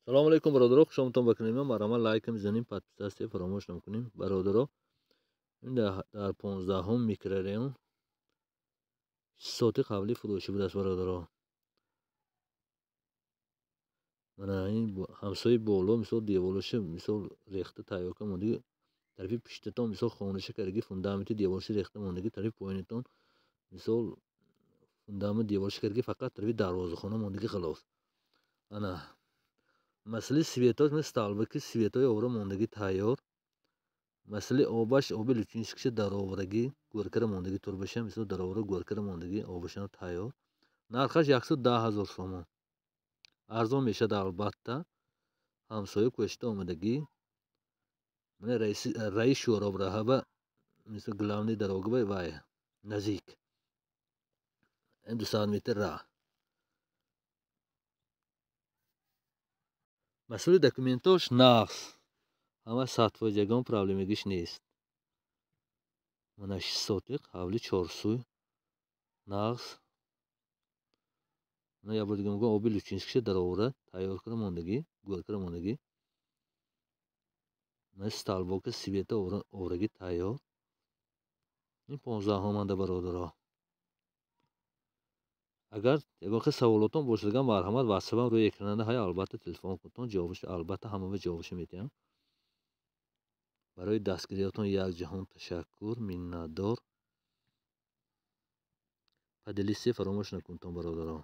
салому алейкум бародаро, хушоматон ба канали ман. Марҳамат, лайк мезанем, подписатсия фаромӯш накунем. Бародаро, ин дар 15 микрорайон 6 соати қабли фурӯшӣ будааст. Бародаро, мана ин ҳамсои боло мисол девораша мисол рехта тайёр карда мондаги, тарафи пиштатон мисол хонаша кардаги фундаменти девораша рехта мондаги, тарафи поинитон мисол фундамент девораша кардаги, фақат тарафи дарвозахона мондаги халос. ана масъалаи светош ме сталбаки светои овра мондаги тайёр. масъалаи обаш, оби лучинскиша даровраги гӯркара мондаги турбаша мисол даровра гӯркара мондаги обашона тайёр. нархаш 110,000 сомон. арзон мешад албатта. ҳамсоя кӯшида омадагӣ. мана раис шӯроб раҳаба мисол главный дорога вай наздик 200 метр ра. масъалаи документош нақс ҳама сатфоиз, ягон проблемагиш нест. мана 6 сотиқ ҳавли 4 сӯй нағз. мана як бор дига мегӯям оби лучинскиша даровра тайёркара мондагӣ, гӯркара мондагӣ. мана сталбока света оврагӣ тайёр. ин 15 манда бародаро. агар ягон хел саволотон бошад, марҳамат ватсапам рӯи экрана ҳай, албатта телефон кунтон ҷавобаш албатта ҳамаҳо ҷавобашо медиҳам. барои дастгириятон якҷаҳон ташаккур, миннатдор. падилистия фаромӯш накунтон бародаро.